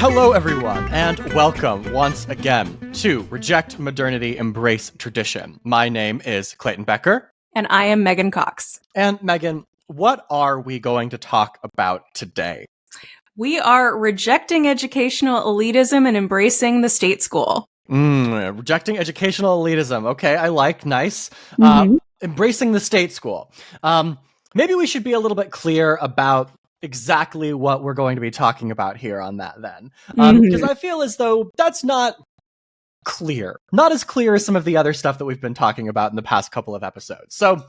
Hello, everyone, and welcome once again to Reject Modernity, Embrace Tradition. My name is Clayton Becker. And I am Megan Cox. And Megan, what are we going to talk about today? We are rejecting educational elitism and embracing the state school. Rejecting educational elitism. Okay, I like. Nice. Embracing the state school. Maybe we should be a little bit clear about exactly what we're going to be talking about here on that then. Because I feel as though that's not clear. Not as clear as some of the other stuff that we've been talking about in the past couple of episodes. So,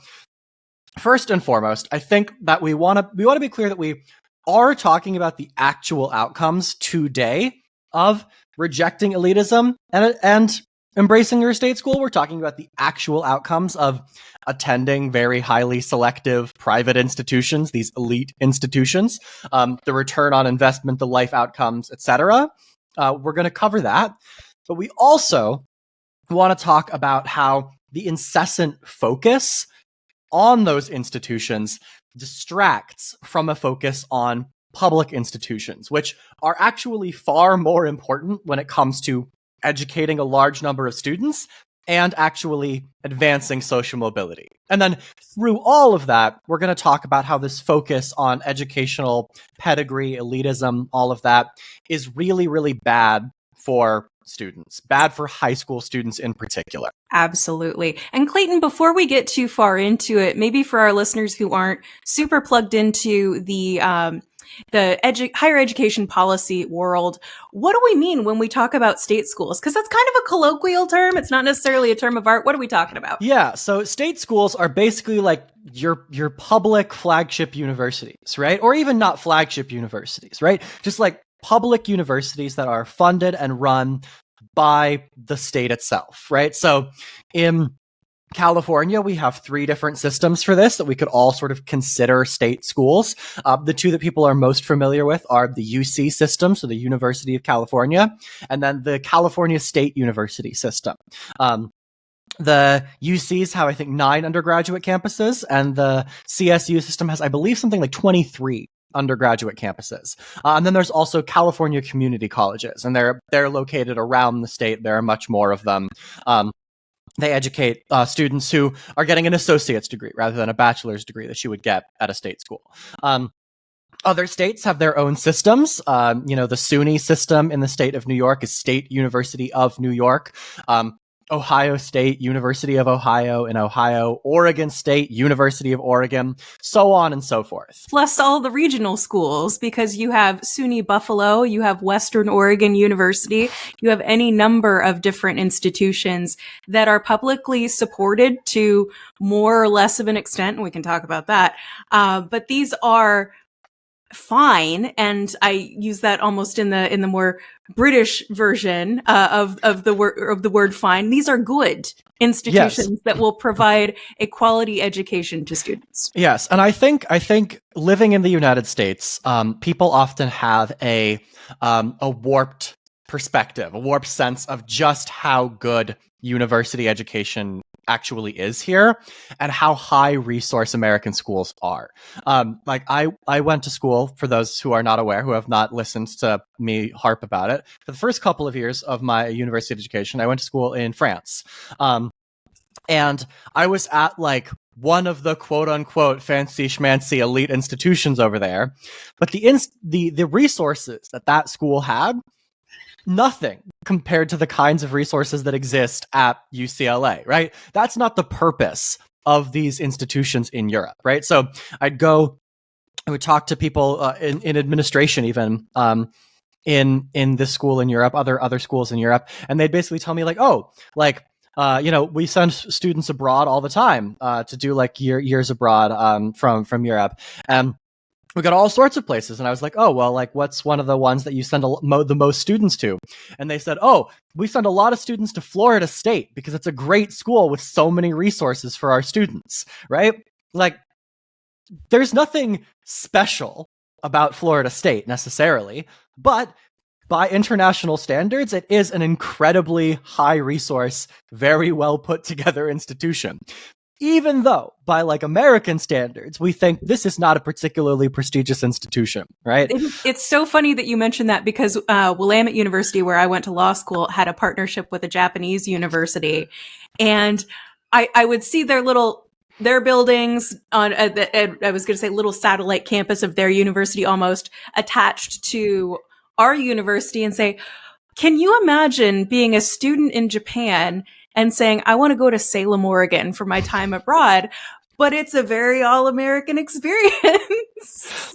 first and foremost, I think that we want to be clear that we are talking about the actual outcomes today of rejecting elitism and embracing your state school. We're talking about the actual outcomes of attending very highly selective private institutions, these elite institutions, the return on investment, the life outcomes, etc. We're going to cover that. But we also want to talk about how the incessant focus on those institutions distracts from a focus on public institutions, which are actually far more important when it comes to educating a large number of students and actually advancing social mobility. And then through all of that, we're going to talk about how this focus on educational pedigree, elitism, all of that is really, really bad for students, bad for high school students in particular. Absolutely. And Clayton, before we get too far into it, maybe for our listeners who aren't super plugged into the higher education policy world, what do we mean when we talk about state schools? Because that's kind of a colloquial term. It's not necessarily a term of art. What are we talking about? Yeah, so state schools are basically like your public flagship universities, right? Or even not flagship universities, right? Just like public universities that are funded and run by the state itself, right? So in California, we have 3 different systems for this that we could all sort of consider state schools. The 2 that people are most familiar with are the UC system, so the University of California, and then the California State University system. The UCs have, I think, 9 undergraduate campuses, and the CSU system has, I believe, something like 23 undergraduate campuses. And then there's also California community colleges, and they're located around the state. There are much more of them. They educate students who are getting an associate's degree rather than a bachelor's degree that you would get at a state school. Other states have their own systems. The SUNY system in the state of New York is State University of New York. Ohio State University of Ohio in Ohio, Oregon State University of Oregon, so on and so forth. Plus all the regional schools, because you have SUNY Buffalo, you have Western Oregon University, you have any number of different institutions that are publicly supported to more or less of an extent, and we can talk about that. But these are fine, and I use that almost in the more British version of the word fine. These are good institutions that will provide a quality education to students. Yes, and I think living in the United States, people often have a warped perspective, a warped sense of just how good university education actually is here and how high resource American schools are. I went to school, for those who are not aware, who have not listened to me harp about it. For the first couple of years of my university education, I went to school in France. And I was at one of the quote unquote fancy schmancy elite institutions over there. But the resources that school had, nothing compared to the kinds of resources that exist at UCLA, right? That's not the purpose of these institutions in Europe, right? So I would talk to people in administration, even in this school in Europe, other schools in Europe, and they'd basically tell me we send students abroad all the time to do years abroad from Europe, and we got all sorts of places. And I was like, oh, well, what's one of the ones that you send the most students to? And they said, oh, we send a lot of students to Florida State because it's a great school with so many resources for our students, right? There's nothing special about Florida State necessarily, but by international standards, it is an incredibly high resource, very well put together institution. even though by like American standards, we think this is not a particularly prestigious institution, right? It's so funny that you mentioned that because Willamette University, where I went to law school, had a partnership with a Japanese university. And I would see their buildings on, I was going to say little satellite campus of their university almost attached to our university and say, can you imagine being a student in Japan and saying, I want to go to Salem, Oregon for my time abroad? But it's a very all-American experience.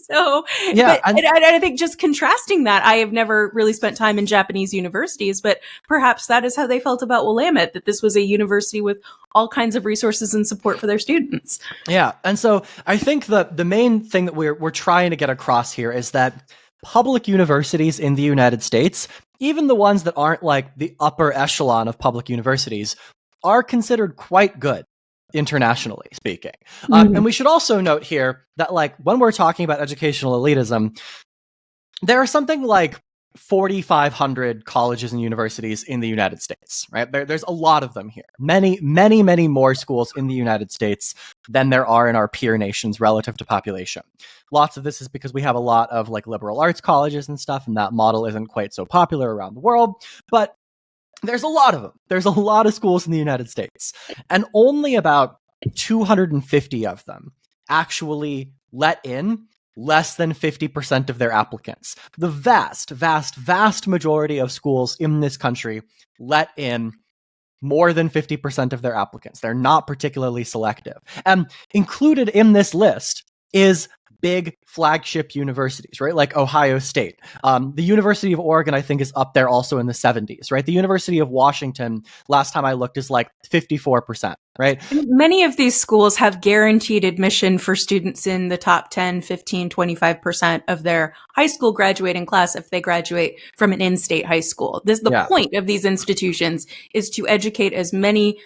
So, Yeah, and I think just contrasting that, I have never really spent time in Japanese universities, but perhaps that is how they felt about Willamette, that this was a university with all kinds of resources and support for their students. Yeah, and so I think the main thing that we're trying to get across here is that public universities in the United States, even the ones that aren't like the upper echelon of public universities, are considered quite good, internationally speaking. And we should also note here that like when we're talking about educational elitism, there are something like 4,500 colleges and universities in the United States, right? There's a lot of them here. Many, many, many more schools in the United States than there are in our peer nations relative to population. Lots of this is because we have a lot of like liberal arts colleges and stuff, and that model isn't quite so popular around the world. But there's a lot of them. There's a lot of schools in the United States, and only about 250 of them actually let in less than 50% of their applicants. The vast, vast, vast majority of schools in this country let in more than 50% of their applicants. They're not particularly selective. And included in this list is big flagship universities, right? Like Ohio State. The University of Oregon, I think, is up there also in the 70s, right? The University of Washington, last time I looked, is like 54%, right? Many of these schools have guaranteed admission for students in the top 10, 15, 25% of their high school graduating class if they graduate from an in-state high school. The point of these institutions is to educate as many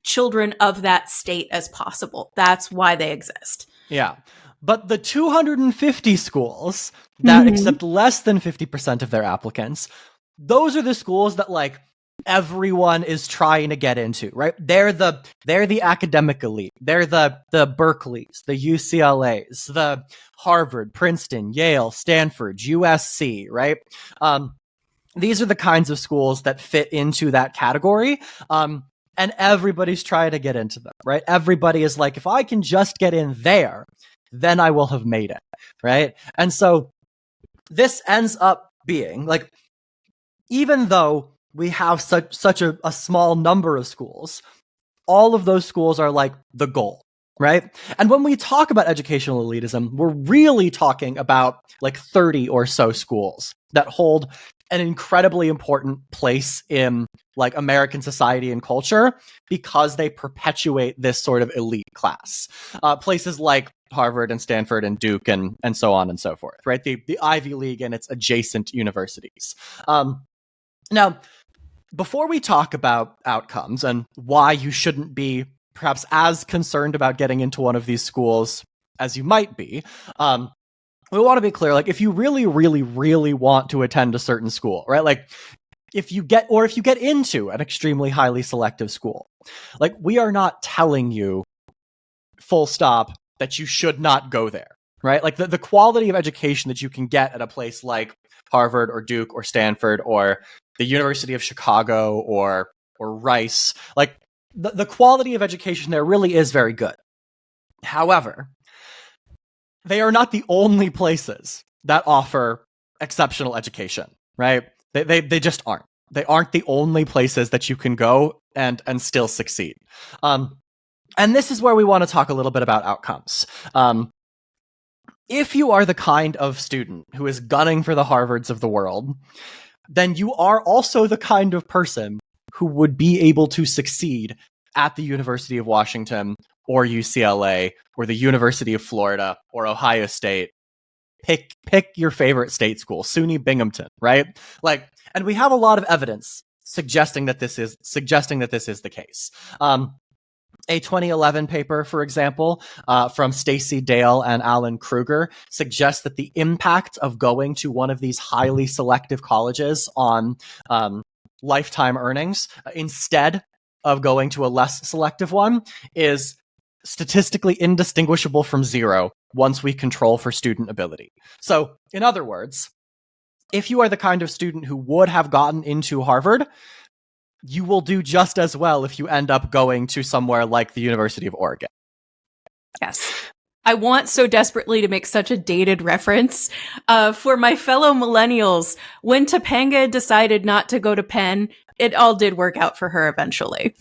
children of that state as possible. That's why they exist. Yeah. But the 250 schools that accept less than 50% of their applicants, those are the schools that like everyone is trying to get into, right? They're the academic elite. They're the Berkeleys, the UCLAs, the Harvard, Princeton, Yale, Stanford, USC, right? These are the kinds of schools that fit into that category. And everybody's trying to get into them, right? Everybody is like, if I can just get in there, then I will have made it, right? And so this ends up being like, even though we have such a small number of schools, all of those schools are like the goal, right? And when we talk about educational elitism, we're really talking about like 30 or so schools that hold an incredibly important place in like American society and culture because they perpetuate this sort of elite class. Places like Harvard and Stanford and Duke and so on and so forth, right? The Ivy League and its adjacent universities. Now, before we talk about outcomes and why you shouldn't be perhaps as concerned about getting into one of these schools as you might be, we want to be clear, like if you really, really, really want to attend a certain school, right? Like if you get into an extremely highly selective school, like we are not telling you full stop that you should not go there, right? Like the quality of education that you can get at a place like Harvard or Duke or Stanford or the University of Chicago or Rice, like the quality of education there really is very good. However, they are not the only places that offer exceptional education, right? They just aren't. They aren't the only places that you can go and still succeed. And this is where we want to talk a little bit about outcomes. If you are the kind of student who is gunning for the Harvards of the world, then you are also the kind of person who would be able to succeed at the University of Washington or UCLA or the University of Florida or Ohio State. Pick your favorite state school, SUNY Binghamton, right? Like, and we have a lot of evidence suggesting that this is the case. A 2011 paper, for example, from Stacey Dale and Alan Kruger, suggests that the impact of going to one of these highly selective colleges on lifetime earnings instead of going to a less selective one is statistically indistinguishable from zero once we control for student ability. So, in other words, if you are the kind of student who would have gotten into Harvard, you will do just as well if you end up going to somewhere like the University of Oregon. Yes. I want so desperately to make such a dated reference. For my fellow millennials, when Topanga decided not to go to Penn, it all did work out for her eventually.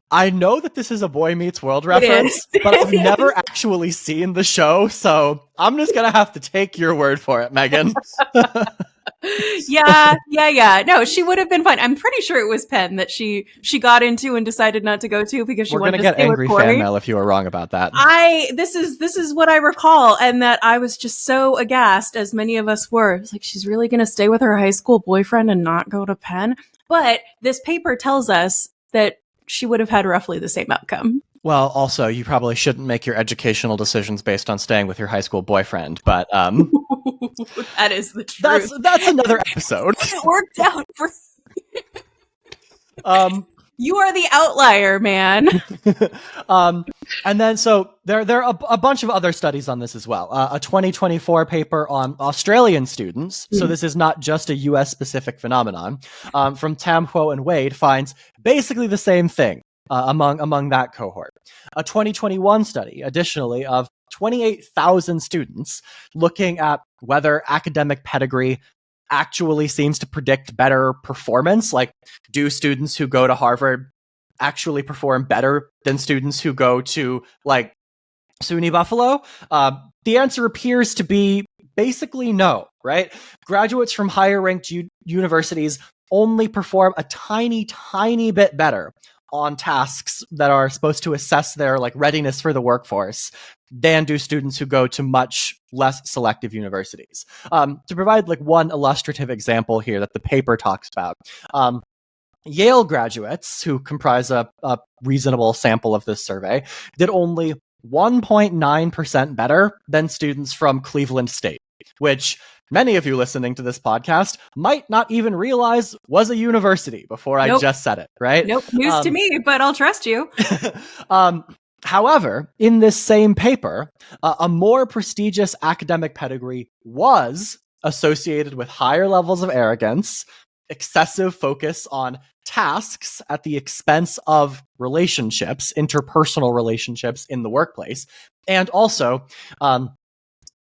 I know that this is a Boy Meets World reference, but I've never actually seen the show, so I'm just going to have to take your word for it, Megan. Yeah. No, she would have been fine. I'm pretty sure it was Penn that she got into and decided not to go to because she wanted to stay with Corey. We're going to get angry fan mail if you were wrong about that. This is what I recall, and that I was just so aghast, as many of us were. It's like, she's really going to stay with her high school boyfriend and not go to Penn? But this paper tells us that she would have had roughly the same outcome. Well, also, you probably shouldn't make your educational decisions based on staying with your high school boyfriend, but that is the truth. That's another episode. It worked out for you are the outlier, man. And then so there are a bunch of other studies on this as well. A 2024 paper on Australian students, so this is not just a US specific phenomenon, from Tam Ho and Wade finds basically the same thing among that cohort. A 2021 study, additionally, of 28,000 students looking at whether academic pedigree actually seems to predict better performance. Like, do students who go to Harvard actually perform better than students who go to, like, SUNY Buffalo? The answer appears to be basically no, right? Graduates from higher ranked universities only perform a tiny bit better on tasks that are supposed to assess their, like, readiness for the workforce than do students who go to much less selective universities. To provide, like, one illustrative example here that the paper talks about, Yale graduates, who comprise a reasonable sample of this survey, did only 1.9% better than students from Cleveland State, which many of you listening to this podcast might not even realize was a university before I just said it, right? Nope, news to me, but I'll trust you. However, in this same paper, a more prestigious academic pedigree was associated with higher levels of arrogance, excessive focus on tasks at the expense of relationships, interpersonal relationships in the workplace, and also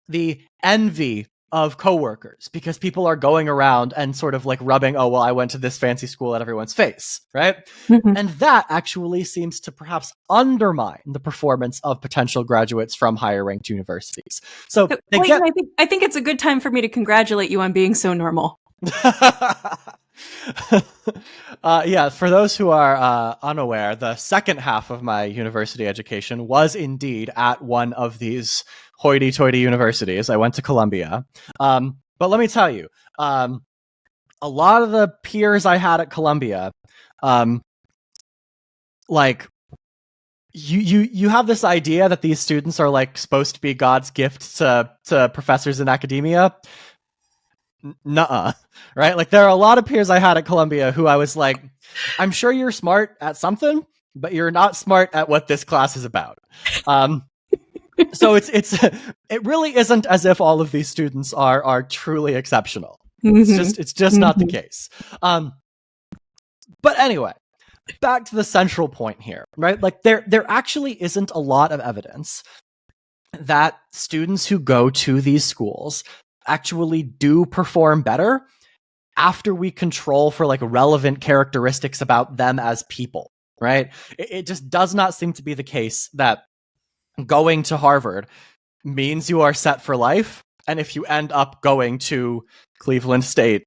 the envy of coworkers, because people are going around and sort of, like, rubbing, oh, well, I went to this fancy school at everyone's face, right? And that actually seems to perhaps undermine the performance of potential graduates from higher ranked universities. So I think it's a good time for me to congratulate you on being so normal. Yeah, for those who are unaware, the second half of my university education was indeed at one of these hoity-toity universities. I went to Columbia. But let me tell you, a lot of the peers I had at Columbia, like, you have this idea that these students are, like, supposed to be God's gift to professors in academia. Nuh-uh, right? Like, there are a lot of peers I had at Columbia who I was like, I'm sure you're smart at something, but you're not smart at what this class is about. So it really isn't as if all of these students are truly exceptional. It's just not the case. But anyway, back to the central point here, right? Like, there actually isn't a lot of evidence that students who go to these schools actually do perform better after we control for, like, relevant characteristics about them as people, right? It just does not seem to be the case that going to Harvard means you are set for life, and if you end up going to Cleveland State,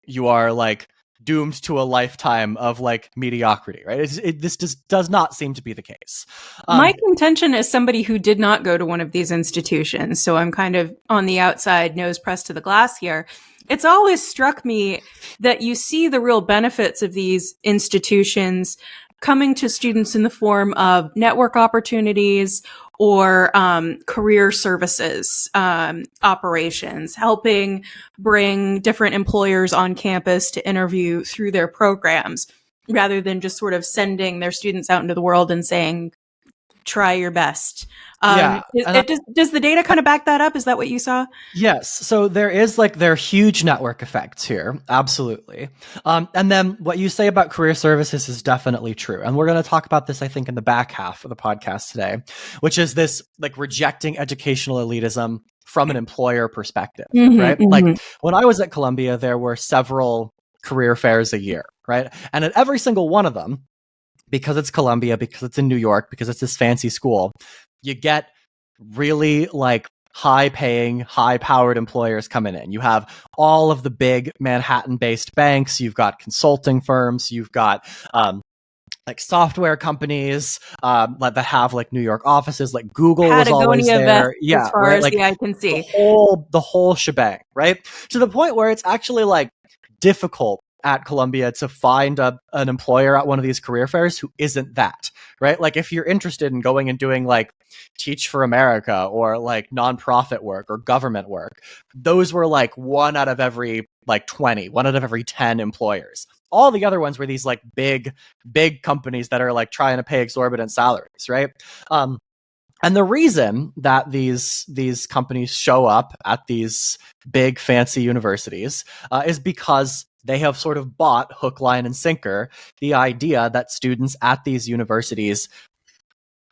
you are, like, doomed to a lifetime of, like, mediocrity, right? This just does not seem to be the case. My contention as somebody who did not go to one of these institutions, so I'm kind of on the outside, nose pressed to the glass here, it's always struck me that you see the real benefits of these institutions coming to students in the form of network opportunities or career services operations, helping bring different employers on campus to interview through their programs, rather than just sort of sending their students out into the world and saying, try your best. Yeah. Does the data kind of back that up? Is that what you saw? Yes. So there are huge network effects here. Absolutely. And then what you say about career services is definitely true. And we're going to talk about this, I think, in the back half of the podcast today, which is this like rejecting educational elitism from an employer perspective, right? Like when I was at Columbia, there were several career fairs a year, right? And at every single one of them, because it's Columbia, because it's in New York, because it's this fancy school, you get really like high paying, high powered employers coming in. You have all of the big Manhattan based banks, you've got consulting firms, you've got like software companies that have like New York offices, like Google was always there. Yeah, as far right. As like the eye can see. The whole shebang, right? To the point where it's actually like difficult at Columbia to find an employer at one of these career fairs who isn't that, right? Like if you're interested in going and doing like Teach for America or like nonprofit work or government work, those were like one out of every like 20, one out of every 10 employers. All the other ones were these like big companies that are like trying to pay exorbitant salaries, right? And the reason that these companies show up at these big fancy universities is because they have sort of bought hook, line, and sinker the idea that students at these universities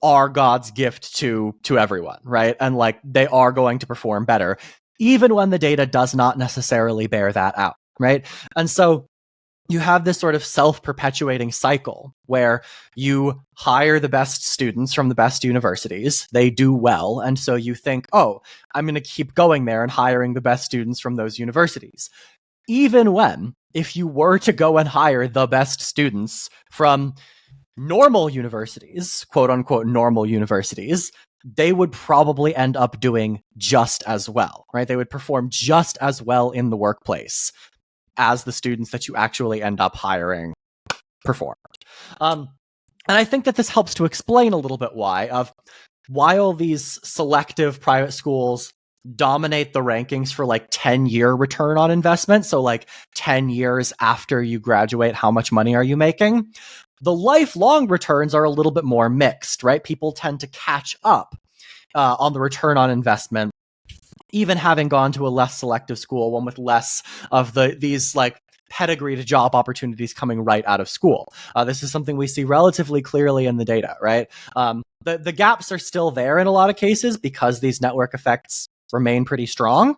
are God's gift to everyone, right? And like they are going to perform better, even when the data does not necessarily bear that out, right? And so you have this sort of self-perpetuating cycle where you hire the best students from the best universities, they do well, and so you think, oh, I'm going to keep going there and hiring the best students from those universities. Even when, if you were to go and hire the best students from normal universities, quote unquote normal universities, they would probably end up doing just as well, right? They would perform just as well in the workplace as the students that you actually end up hiring performed. And I think that this helps to explain a little bit while these selective private schools dominate the rankings for like 10-year return on investment, so like 10 years after you graduate, how much money are you making? The lifelong returns are a little bit more mixed, right? People tend to catch up on the return on investment, even having gone to a less selective school, one with less of these like pedigree to job opportunities coming right out of school. This is something we see relatively clearly in the data, right? The gaps are still there in a lot of cases because these network effects remain pretty strong.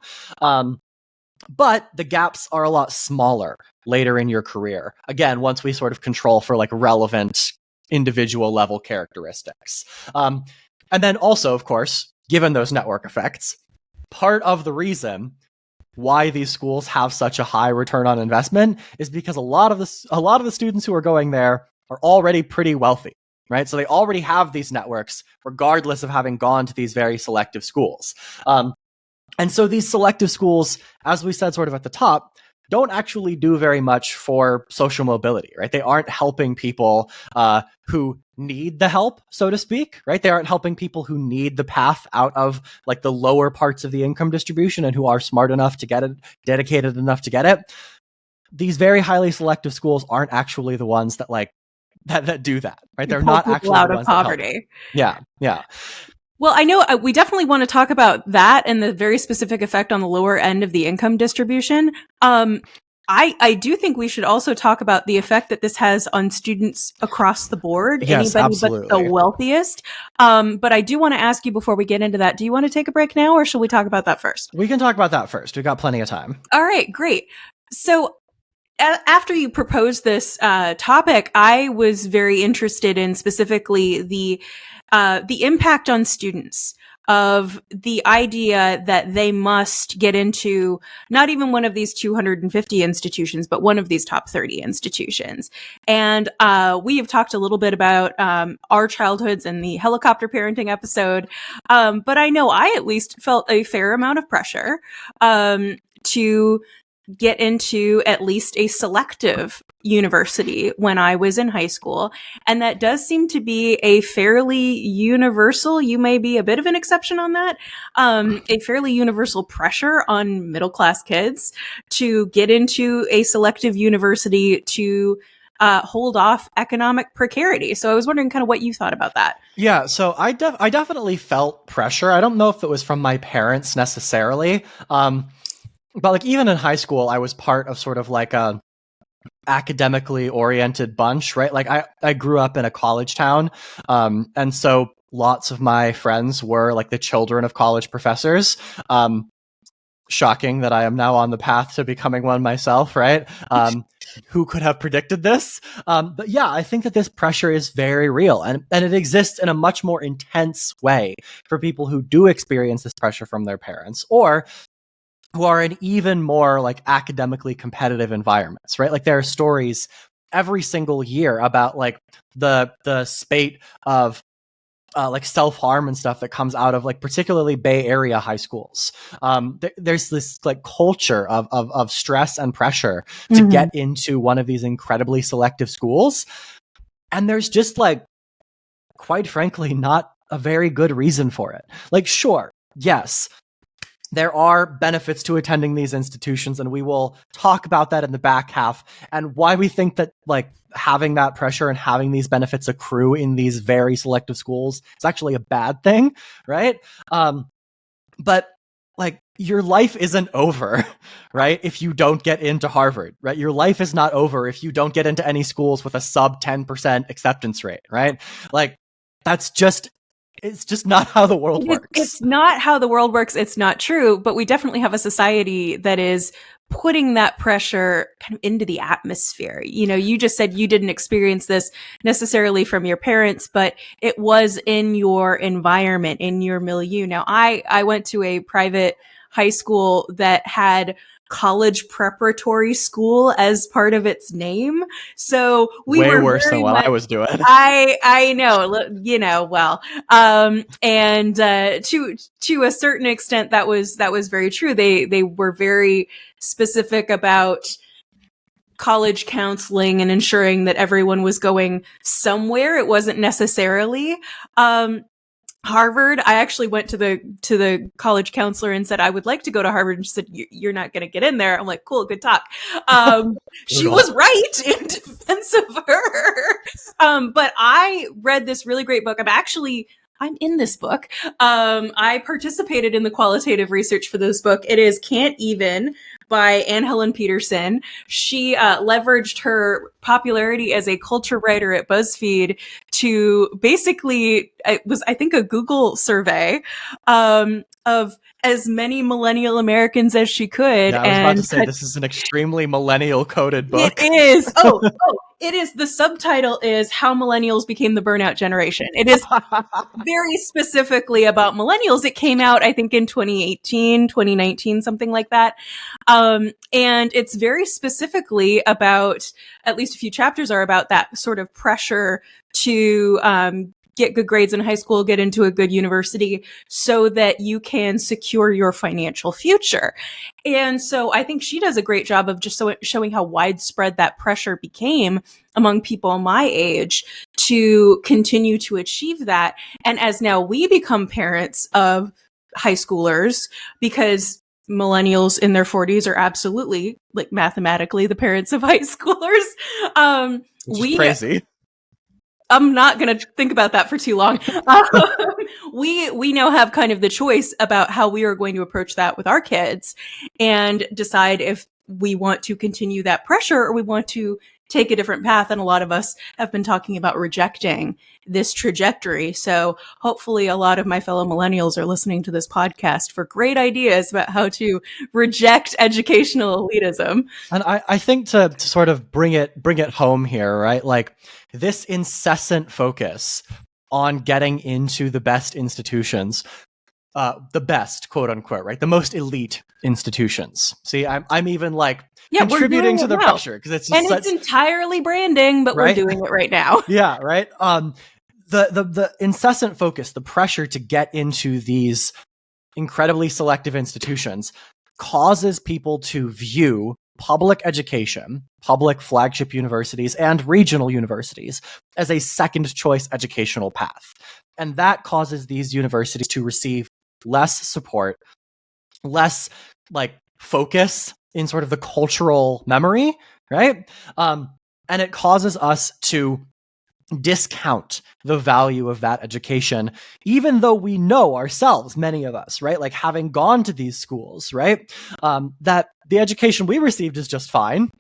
But the gaps are a lot smaller later in your career. Again, once we sort of control for like relevant individual level characteristics. And then also, of course, given those network effects, part of the reason why these schools have such a high return on investment is because a lot of the students who are going there are already pretty wealthy, right? So they already have these networks, regardless of having gone to these very selective schools. And so these selective schools, as we said sort of at the top, don't actually do very much for social mobility, right? They aren't helping people who need the help, so to speak, right? They aren't helping people who need the path out of like the lower parts of the income distribution and who are smart enough to get it, dedicated enough to get it. These very highly selective schools aren't actually the ones that like that do that, right? They're not actually out the of ones poverty. That help. Yeah. Well, I know we definitely want to talk about that and the very specific effect on the lower end of the income distribution. I do think we should also talk about the effect that this has on students across the board, yes, anybody absolutely. but the wealthiest. But I do want to ask you before we get into that, do you want to take a break now or should we talk about that first? We can talk about that first. We've got plenty of time. All right, great. So after you proposed this topic, I was very interested in specifically the impact on students of the idea that they must get into not even one of these 250 institutions, but one of these top 30 institutions. And we have talked a little bit about our childhoods in the helicopter parenting episode. But I know I at least felt a fair amount of pressure to get into at least a selective university when I was in high school. And that does seem to be a fairly universal, you may be a bit of an exception on that, a fairly universal pressure on middle class kids to get into a selective university to hold off economic precarity. So I was wondering kind of what you thought about that. Yeah, so I definitely felt pressure. I don't know if it was from my parents necessarily, but like even in high school, I was part of sort of like a academically oriented bunch, right? Like I grew up in a college town, and so lots of my friends were like the children of college professors. Shocking that I am now on the path to becoming one myself, right? Who could have predicted this? But yeah, I think that this pressure is very real, and it exists in a much more intense way for people who do experience this pressure from their parents, or who are in even more like academically competitive environments, right? Like there are stories every single year about like the spate of like self-harm and stuff that comes out of like particularly Bay Area high schools. There's this like culture of stress and pressure to get into one of these incredibly selective schools. And there's just like, quite frankly, not a very good reason for it. Like, sure, yes, there are benefits to attending these institutions, and we will talk about that in the back half and why we think that like having that pressure and having these benefits accrue in these very selective schools is actually a bad thing, right? But like your life isn't over, right? If you don't get into Harvard, right? Your life is not over if you don't get into any schools with a sub 10% acceptance rate, right? Like that's just it's just not how the world works. It's not how the world works. It's not true. But we definitely have a society that is putting that pressure kind of into the atmosphere. You know, you just said you didn't experience this necessarily from your parents, but it was in your environment, in your milieu. Now, I went to a private high school that had college preparatory school as part of its name. So we way were worse than what I was doing. I know, you know, well, and to a certain extent, that was very true. They were very specific about college counseling and ensuring that everyone was going somewhere. It wasn't necessarily, Harvard. I actually went to the college counselor and said I would like to go to Harvard, and she said you're not going to get in there. I'm like, cool, good talk. She was right in defense of her. But I read this really great book. I'm in this book. I participated in the qualitative research for this book. It is Can't Even by Anne Helen Peterson. She leveraged her popularity as a culture writer at BuzzFeed to basically, it was, I think, a Google survey of as many millennial Americans as she could. Yeah, I was about to say, this is an extremely millennial coded book. It is. It is. The subtitle is How Millennials Became the Burnout Generation. It is very specifically about millennials. It came out, I think, in 2018, 2019, something like that. And it's very specifically about, at least a few chapters are about that sort of pressure to get good grades in high school, get into a good university so that you can secure your financial future. And so I think she does a great job of just showing how widespread that pressure became among people my age to continue to achieve that. And as now we become parents of high schoolers, because millennials in their 40s are absolutely, like, mathematically the parents of high schoolers. Which is crazy. I'm not going to think about that for too long. We now have kind of the choice about how we are going to approach that with our kids and decide if we want to continue that pressure or we want to take a different path. And a lot of us have been talking about rejecting this trajectory. So hopefully a lot of my fellow millennials are listening to this podcast for great ideas about how to reject educational elitism. And I think to sort of bring it home here, right? Like this incessant focus on getting into the best institutions, the best, quote unquote, right? The most elite institutions. See, I'm even like contributing to the pressure because it's just it's entirely branding, but right? We're doing it right now. Yeah, right. The incessant focus, the pressure to get into these incredibly selective institutions causes people to view public education, public flagship universities, and regional universities as a second choice educational path. And that causes these universities to receive less support, less like focus in sort of the cultural memory, right? And it causes us to discount the value of that education, even though we know ourselves, many of us, right? Like having gone to these schools, right? That the education we received is just fine,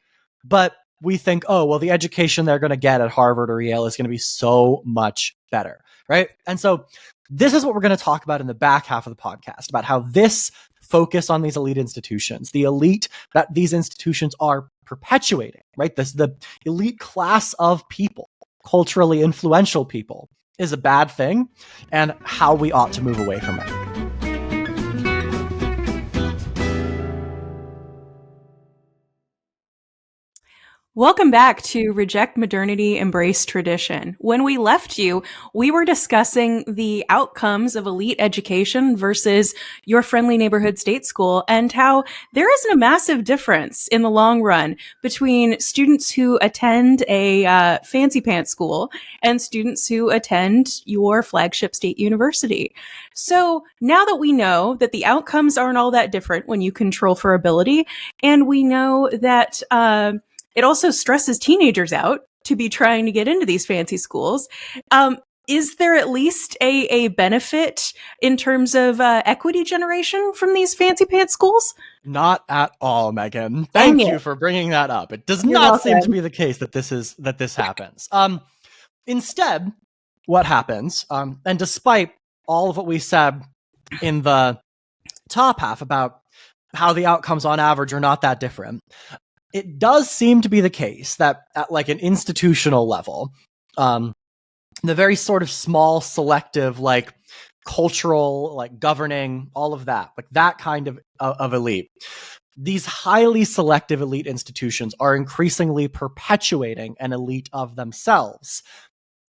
but we think, oh, well, the education they're going to get at Harvard or Yale is going to be so much better, right? And so this is what we're going to talk about in the back half of the podcast, about how this focus on these elite institutions, the elite that these institutions are perpetuating, right? The elite class of people, culturally influential people, is a bad thing, and how we ought to move away from it. Welcome back to Reject Modernity, Embrace Tradition. When we left you, we were discussing the outcomes of elite education versus your friendly neighborhood state school, and how there isn't a massive difference in the long run between students who attend a fancy pants school and students who attend your flagship state university. So now that we know that the outcomes aren't all that different when you control for ability, and we know that it also stresses teenagers out to be trying to get into these fancy schools. Is there at least a benefit in terms of equity generation from these fancy pants schools? Not at all, Megan. Thank you for bringing that up. It does not seem to be the case that this happens. Instead, what happens, and despite all of what we said in the top half about how the outcomes on average are not that different, it does seem to be the case that at like an institutional level, the very sort of small, selective, like cultural, like governing, all of that, like that kind of elite, these highly selective elite institutions are increasingly perpetuating an elite of themselves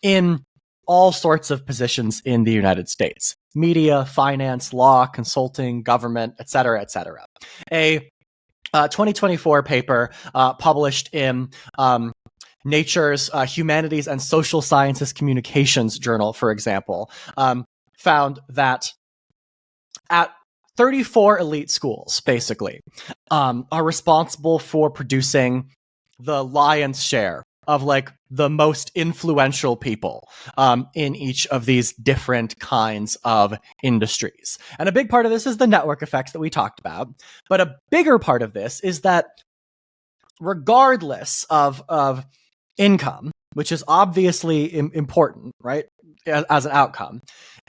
in all sorts of positions in the United States: media, finance, law, consulting, government, et cetera, et cetera. A 2024 paper published in Nature's Humanities and Social Sciences Communications Journal, for example, found that at 34 elite schools, basically, are responsible for producing the lion's share of like the most influential people in each of these different kinds of industries. And a big part of this is the network effects that we talked about. But a bigger part of this is that regardless of income, which is obviously important, right, as an outcome,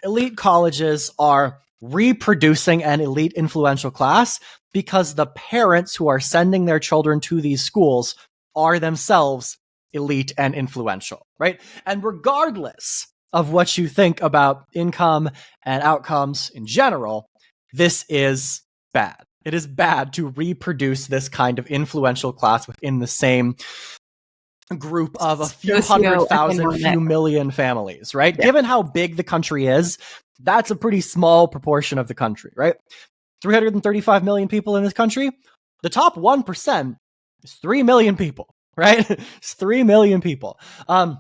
elite colleges are reproducing an elite influential class because the parents who are sending their children to these schools are themselves elite and influential, right? And regardless of what you think about income and outcomes in general, this is bad. It is bad to reproduce this kind of influential class within the same group of a few 100,000, few million families, right? Yeah. Given how big the country is, that's a pretty small proportion of the country, right? 335 million people in this country. The top 1% is 3 million people. Right? It's 3 million people. And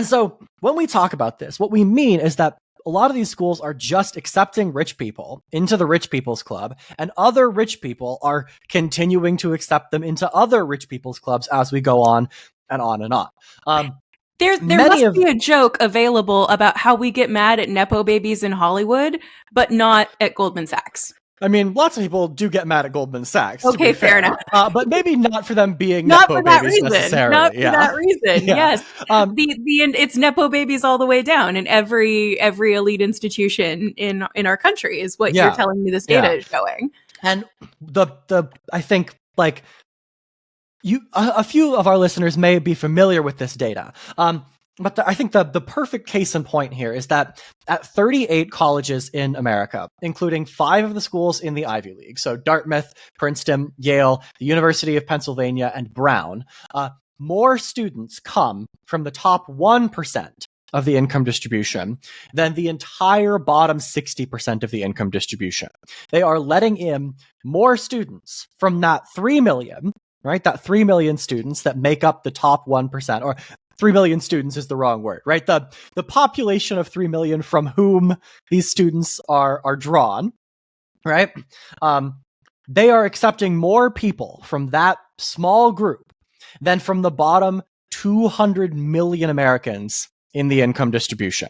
so when we talk about this, what we mean is that a lot of these schools are just accepting rich people into the rich people's club, and other rich people are continuing to accept them into other rich people's clubs as we go on and on and on. There must be a joke available about how we get mad at Nepo babies in Hollywood, but not at Goldman Sachs. I mean, lots of people do get mad at Goldman Sachs. Okay, fair enough. But maybe not for them being Nepo babies necessarily. Not for that reason. Yeah. Yes. It's Nepo babies all the way down in every elite institution in our country is what you're telling me this data is showing. And I think like a few of our listeners may be familiar with this data. But I think the perfect case in point here is that at 38 colleges in America, including 5 of the schools in the Ivy League, so Dartmouth, Princeton, Yale, the University of Pennsylvania, and Brown, more students come from the top 1% of the income distribution than the entire bottom 60% of the income distribution. They are letting in more students from that 3 million, right? That 3 million students that make up the top 1%, or 3 million students is the wrong word, right? The population of 3 million from whom these students are drawn, right? They are accepting more people from that small group than from the bottom 200 million Americans in the income distribution.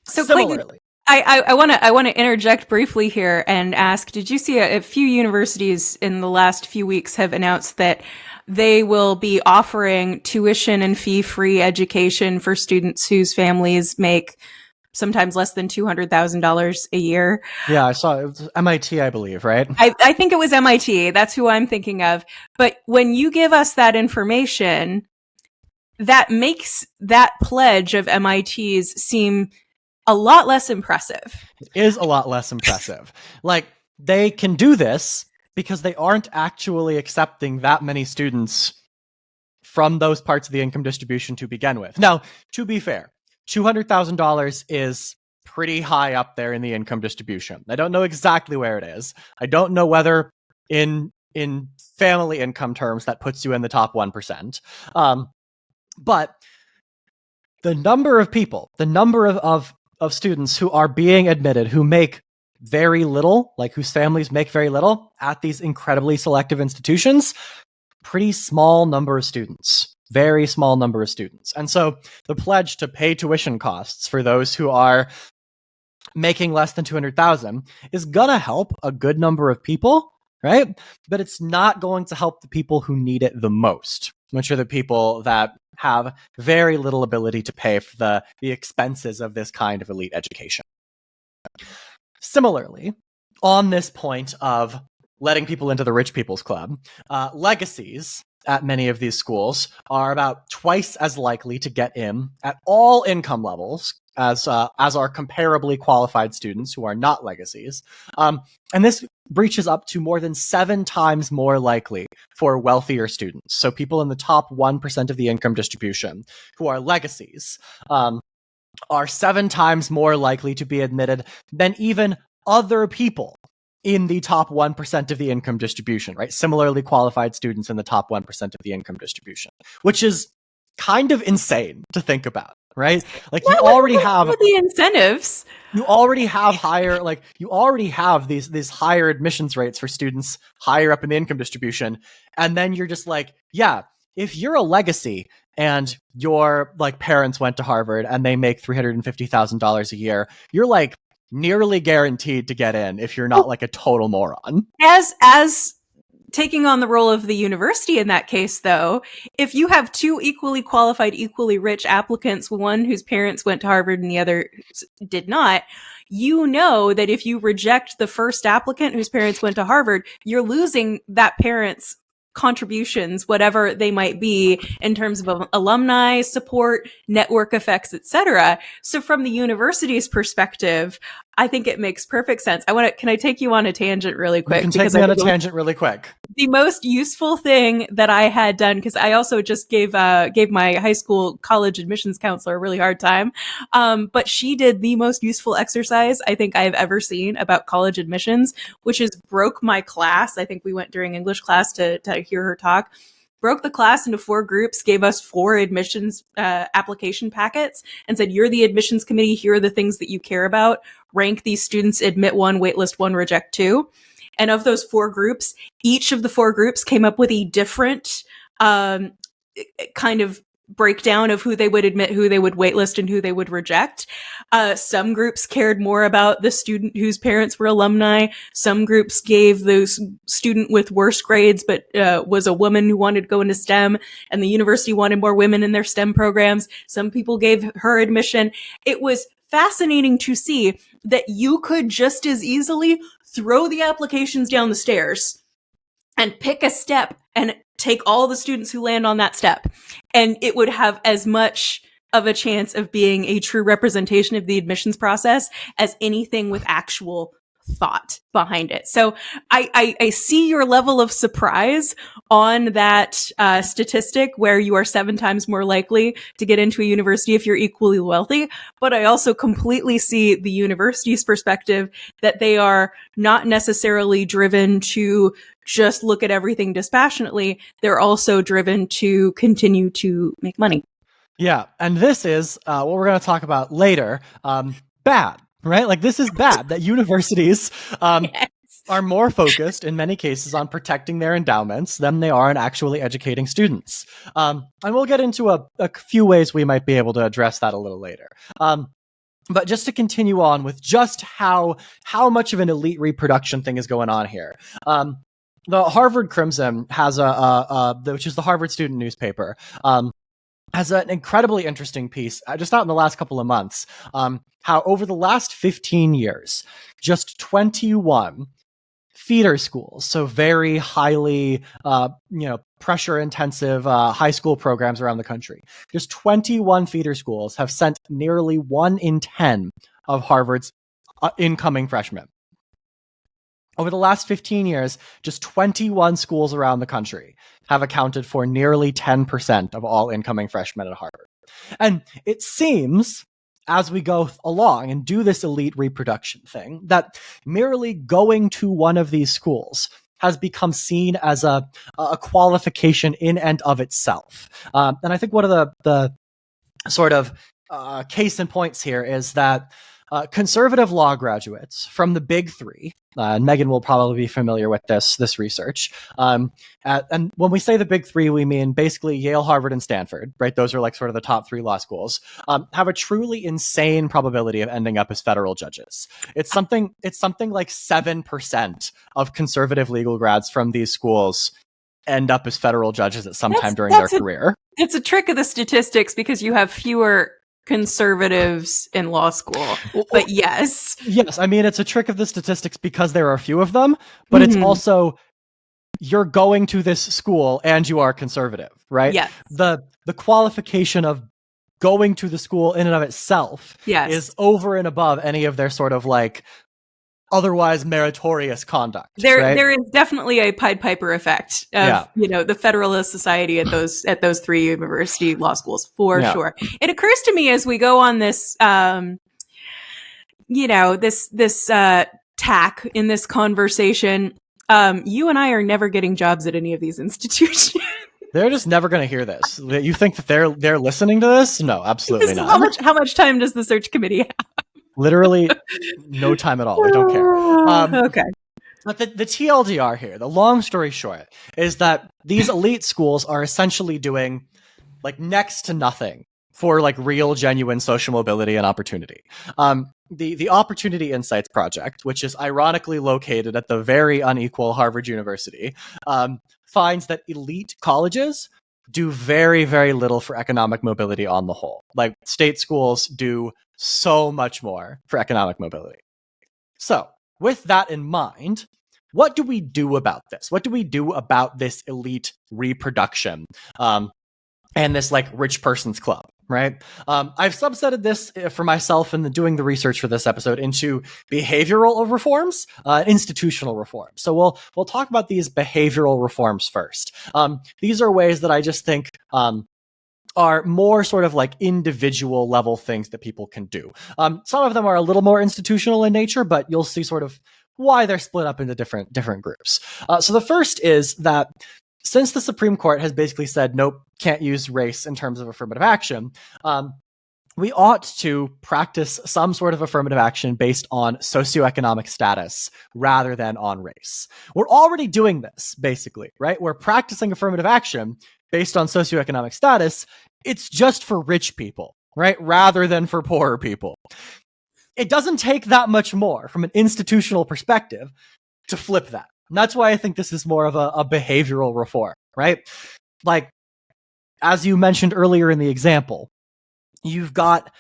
So Similarly, Clayton, I want to interject briefly here and ask, did you see a few universities in the last few weeks have announced that they will be offering tuition and fee-free education for students whose families make sometimes less than $200,000 a year? Yeah, I saw it was MIT, I believe, right? I think it was MIT. That's who I'm thinking of. But when you give us that information, that makes that pledge of MIT's seem a lot less impressive. It is a lot less impressive. Like, they can do this because they aren't actually accepting that many students from those parts of the income distribution to begin with. Now, to be fair, $200,000 is pretty high up there in the income distribution. I don't know exactly where it is. I don't know whether in family income terms that puts you in the top 1%. But the number of people, the number of students who are being admitted who make very little, like whose families make very little at these incredibly selective institutions, pretty small number of students, very small number of students. And so the pledge to pay tuition costs for those who are making less than 200,000 is going to help a good number of people, right? But it's not going to help the people who need it the most, which are the people that have very little ability to pay for the expenses of this kind of elite education. Similarly, on this point of letting people into the rich people's club, legacies at many of these schools are about twice as likely to get in at all income levels as are comparably qualified students who are not legacies. And this reaches up to more than 7 times more likely for wealthier students. So people in the top 1% of the income distribution who are legacies are 7 times more likely to be admitted than even other people in the top 1% of the income distribution, right? Similarly qualified students in the top 1% of the income distribution, which is kind of insane to think about, right? Like, you already have the incentives. You already have higher, like, you already have these higher admissions rates for students higher up in the income distribution. And then you're just like, yeah, if you're a legacy and your like parents went to Harvard and they make $350,000 a year, you're like nearly guaranteed to get in if you're not like a total moron. As taking on the role of the university in that case, though, if you have 2 equally qualified, equally rich applicants, one whose parents went to Harvard and the other did not, you know that if you reject the first applicant whose parents went to Harvard, you're losing that parent's contributions, whatever they might be, in terms of alumni support, network effects, etc. So from the university's perspective, I think it makes perfect sense. Can I take you on a tangent really quick? You can take me on a tangent really quick. The most useful thing that I had done, because I also just gave my high school college admissions counselor a really hard time, but she did the most useful exercise I think I've ever seen about college admissions, which is broke my class. I think we went during English class to hear her talk. Broke the class into 4 groups, gave us 4 admissions application packets, and said, you're the admissions committee, here are the things that you care about. Rank these students, admit 1, waitlist 1, reject 2. And of those 4 groups, each of the 4 groups came up with a different kind of breakdown of who they would admit, who they would waitlist, and who they would reject. Some groups cared more about the student whose parents were alumni. Some groups gave the student with worse grades, but was a woman who wanted to go into STEM, and the university wanted more women in their STEM programs. Some people gave her admission. It was fascinating to see that you could just as easily throw the applications down the stairs and pick a step and take all the students who land on that step, and it would have as much of a chance of being a true representation of the admissions process as anything with actual thought behind it. So I see your level of surprise on that statistic where you are 7 times more likely to get into a university if you're equally wealthy. But I also completely see the university's perspective that they are not necessarily driven to just look at everything dispassionately. They're also driven to continue to make money. Yeah. And this is what we're going to talk about later. Bad. Right? Like, this is bad that universities Yes. are more focused in many cases on protecting their endowments than they are on actually educating students. And we'll get into a few ways we might be able to address that a little later. But just to continue on with just how much of an elite reproduction thing is going on here. The Harvard Crimson has which is the Harvard student newspaper, has an incredibly interesting piece, just out in the last couple of months, how over the last 15 years, just 21 feeder schools, so very highly, pressure intensive high school programs around the country. Just 21 feeder schools have sent nearly 1 in 10 of Harvard's incoming freshmen. Over the last 15 years, just 21 schools around the country have accounted for nearly 10% of all incoming freshmen at Harvard. And it seems, as we go along and do this elite reproduction thing, that merely going to one of these schools has become seen as a qualification in and of itself. And I think one of the sort of case in points here is that conservative law graduates from the big three, and Megan will probably be familiar with this research. And when we say the big three, we mean basically Yale, Harvard, and Stanford, right? Those are like sort of the top 3 law schools, have a truly insane probability of ending up as federal judges. It's something like 7% of conservative legal grads from these schools end up as federal judges at some time during their career. It's a trick of the statistics because you have fewer conservatives in law school, but yes, I mean, it's a trick of the statistics because there are a few of them, but it's also, you're going to this school and you are conservative, right? Yes. The qualification of going to the school in and of itself is over and above any of their sort of like otherwise meritorious conduct. There is definitely a Pied Piper effect of the Federalist Society at those 3 university law schools for sure. It occurs to me as we go on this this tack in this conversation, you and I are never getting jobs at any of these institutions. They're just never going to hear this. You think that they're listening to this? No, absolutely not. How much time does the search committee have? Literally no time at all. We don't care. Okay. But the TLDR here, the long story short, is that these elite schools are essentially doing like next to nothing for like real, genuine social mobility and opportunity. The Opportunity Insights Project, which is ironically located at the very unequal Harvard University, finds that elite colleges do very, very little for economic mobility on the whole. Like state schools do so much more for economic mobility. So with that in mind, what do we do about this? What do we do about this elite reproduction and this like rich person's club, right? I've subsetted this for myself and doing the research for this episode into behavioral reforms, institutional reforms. So we'll talk about these behavioral reforms first. These are ways that I just think are more sort of like individual level things that people can do. Some of them are a little more institutional in nature, but you'll see sort of why they're split up into different groups. So the first is that since the Supreme Court has basically said, nope, can't use race in terms of affirmative action, we ought to practice some sort of affirmative action based on socioeconomic status rather than on race. We're already doing this, basically, right? We're practicing affirmative action based on socioeconomic status. It's just for rich people, right? Rather than for poorer people. It doesn't take that much more from an institutional perspective to flip that. And that's why I think this is more of a behavioral reform, right? Like, as you mentioned earlier in the example, you've got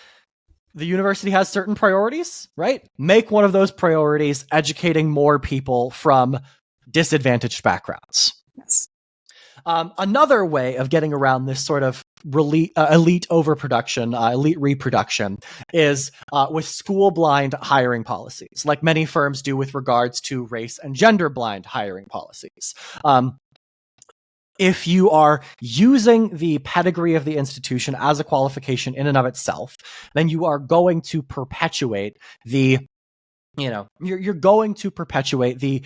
the university has certain priorities, right? Make one of those priorities educating more people from disadvantaged backgrounds. Yes. Another way of getting around this sort of elite overproduction, elite reproduction, is with school-blind hiring policies, like many firms do with regards to race and gender-blind hiring policies. If you are using the pedigree of the institution as a qualification in and of itself, then you are going to perpetuate you're going to perpetuate the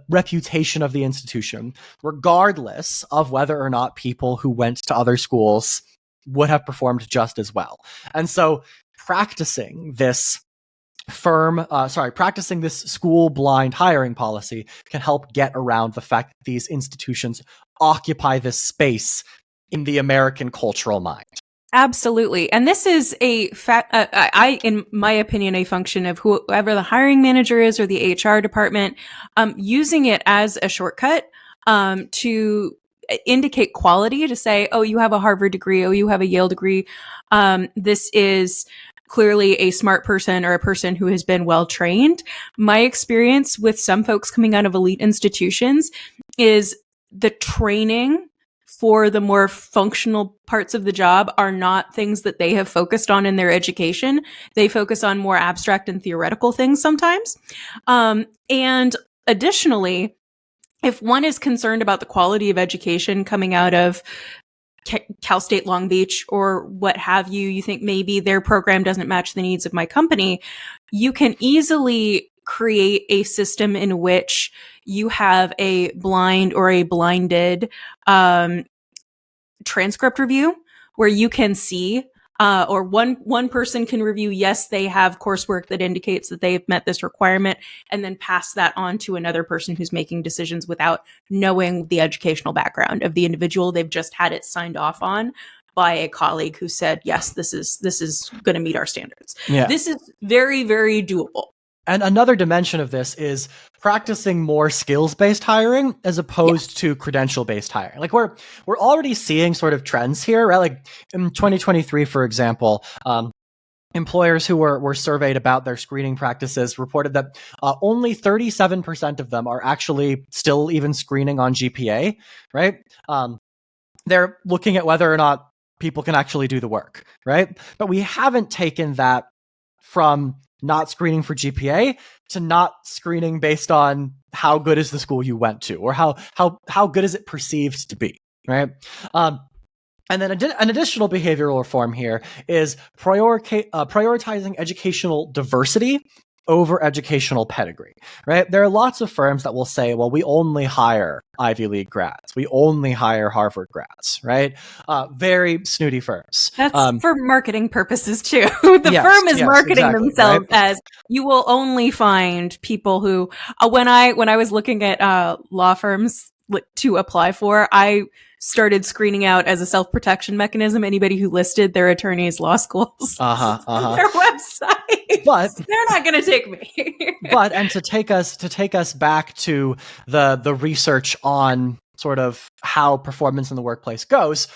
reputation of the institution, regardless of whether or not people who went to other schools would have performed just as well. And so practicing this practicing this school blind hiring policy can help get around the fact that these institutions occupy this space in the American cultural mind. Absolutely. And this is in my opinion, a function of whoever the hiring manager is or the HR department, using it as a shortcut, to indicate quality, to say, oh, you have a Harvard degree. Oh, you have a Yale degree. This is clearly a smart person or a person who has been well trained. My experience with some folks coming out of elite institutions is the training for the more functional parts of the job are not things that they have focused on in their education. They focus on more abstract and theoretical things sometimes. And additionally, if one is concerned about the quality of education coming out of Cal State Long Beach or what have you, you think maybe their program doesn't match the needs of my company, you can easily create a system in which you have a blind or a blinded transcript review where you can see or one person can review, yes, they have coursework that indicates that they've met this requirement, and then pass that on to another person who's making decisions without knowing the educational background of the individual. They've just had it signed off on by a colleague who said, yes, this is going to meet our standards. Yeah. This is very, very doable. And another dimension of this is practicing more skills-based hiring as opposed to credential-based hiring. Like we're already seeing sort of trends here, right? Like in 2023, for example, employers who were surveyed about their screening practices reported that only 37% of them are actually still even screening on GPA, right? They're looking at whether or not people can actually do the work, right? But we haven't taken that from not screening for GPA to not screening based on how good is the school you went to, or how good is it perceived to be, right? And then an additional behavioral reform here is prioritizing educational diversity over educational pedigree, right? There are lots of firms that will say, well, we only hire Ivy League grads. We only hire Harvard grads, right? Very snooty firms. That's for marketing purposes too. The firm is marketing themselves as you will only find people who, when I was looking at law firms to apply for, I started screening out as a self-protection mechanism anybody who listed their attorney's law schools on their website. But they're not going to take me. And to take us back to the research on sort of how performance in the workplace goes,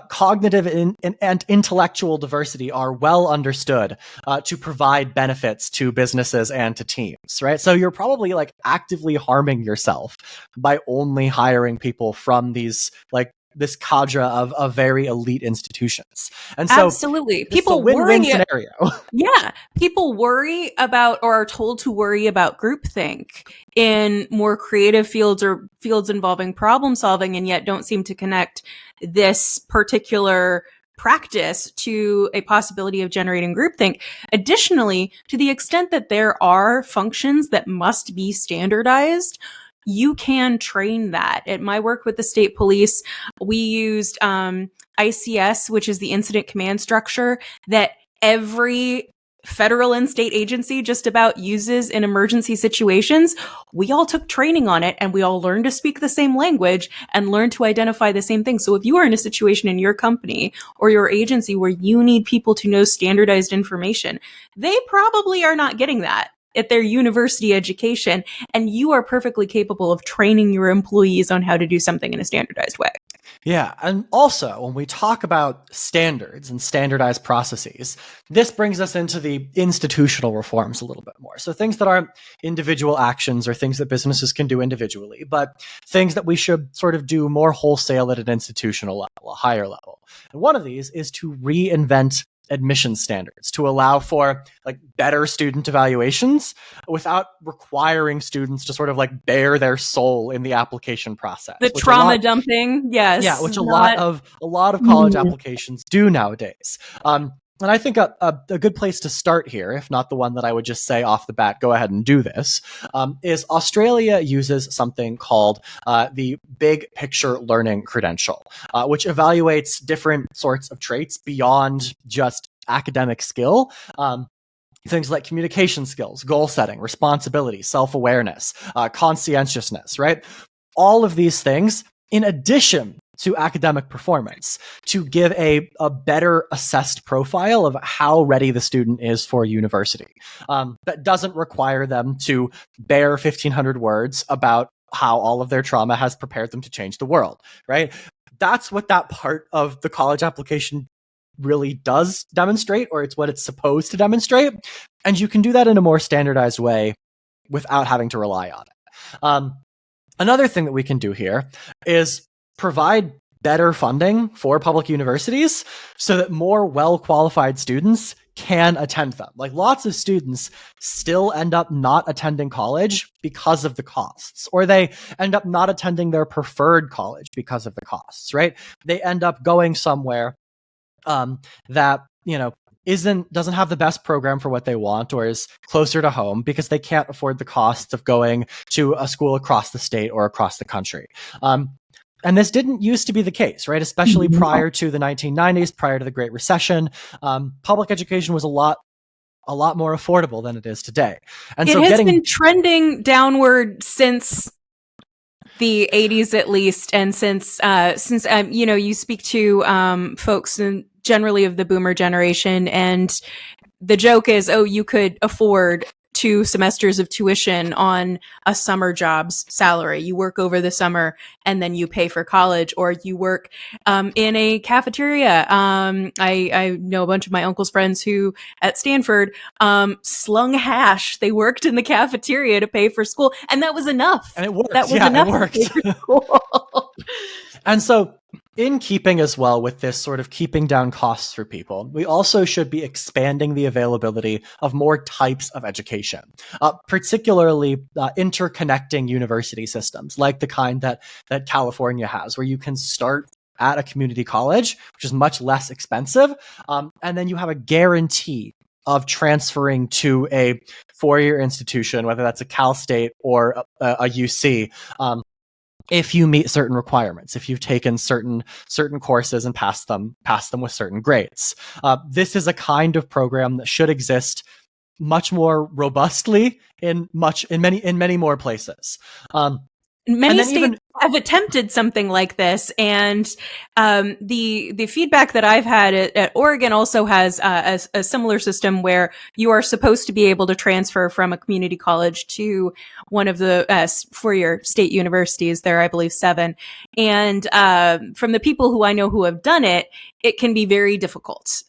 cognitive and intellectual diversity are well understood to provide benefits to businesses and to teams, right? So you're probably like actively harming yourself by only hiring people from these this cadre of very elite institutions. And so absolutely, people win-win scenario. Yeah, people worry about or are told to worry about groupthink in more creative fields or fields involving problem solving, and yet don't seem to connect this particular practice to a possibility of generating groupthink. Additionally, to the extent that there are functions that must be standardized, you can train that. At my work with the state police, we used ICS, which is the incident command structure that every federal and state agency just about uses in emergency situations. We all took training on it, and we all learned to speak the same language and learn to identify the same things. So if you are in a situation in your company or your agency where you need people to know standardized information, they probably are not getting that at their university education, and you are perfectly capable of training your employees on how to do something in a standardized way. Yeah, and also when we talk about standards and standardized processes, this brings us into the institutional reforms a little bit more. So things that aren't individual actions or things that businesses can do individually, but things that we should sort of do more wholesale at an institutional level, a higher level. And one of these is to reinvent admission standards to allow for better student evaluations without requiring students to sort of bare their soul in the application process. The trauma dumping, yes. Yeah, which a lot of college applications do nowadays. And I think a good place to start here, if not the one that I would just say off the bat, go ahead and do this, is Australia uses something called the Big Picture Learning Credential, which evaluates different sorts of traits beyond just academic skill. things like communication skills, goal setting, responsibility, self-awareness, conscientiousness, right? All of these things, in addition to academic performance, to give a better assessed profile of how ready the student is for university. That doesn't require them to bear 1,500 words about how all of their trauma has prepared them to change the world, right? That's what that part of the college application really does demonstrate, or it's what it's supposed to demonstrate. And you can do that in a more standardized way without having to rely on it. Another thing that we can do here is provide better funding for public universities so that more well-qualified students can attend them. Like, lots of students still end up not attending college because of the costs, or they end up not attending their preferred college because of the costs, right? They end up going somewhere that, doesn't have the best program for what they want, or is closer to home because they can't afford the costs of going to a school across the state or across the country. And this didn't used to be the case, right? Especially prior to the 1990s, prior to the Great Recession, public education was a lot more affordable than it is today. And it has been trending downward since the 80s, at least, and since you speak to folks and generally of the boomer generation, and the joke is, oh, you could afford 2 semesters of tuition on a summer job's salary. You work over the summer and then you pay for college, or you work in a cafeteria. I know a bunch of my uncle's friends who at Stanford slung hash. They worked in the cafeteria to pay for school, and that was enough. And it worked. That was enough it worked. to pay for school. And so, in keeping as well with this sort of keeping down costs for people, we also should be expanding the availability of more types of education, particularly interconnecting university systems like the kind that California has, where you can start at a community college, which is much less expensive, and then you have a guarantee of transferring to a 4-year institution, whether that's a Cal State or a UC, if you meet certain requirements, if you've taken certain courses and passed them with certain grades. This is a kind of program that should exist much more robustly in many more places. Many states have attempted something like this, and the feedback that I've had at Oregon also has a similar system where you are supposed to be able to transfer from a community college to one of the 4-year state universities. There are, I believe, 7. And from the people who I know who have done it, it can be very difficult,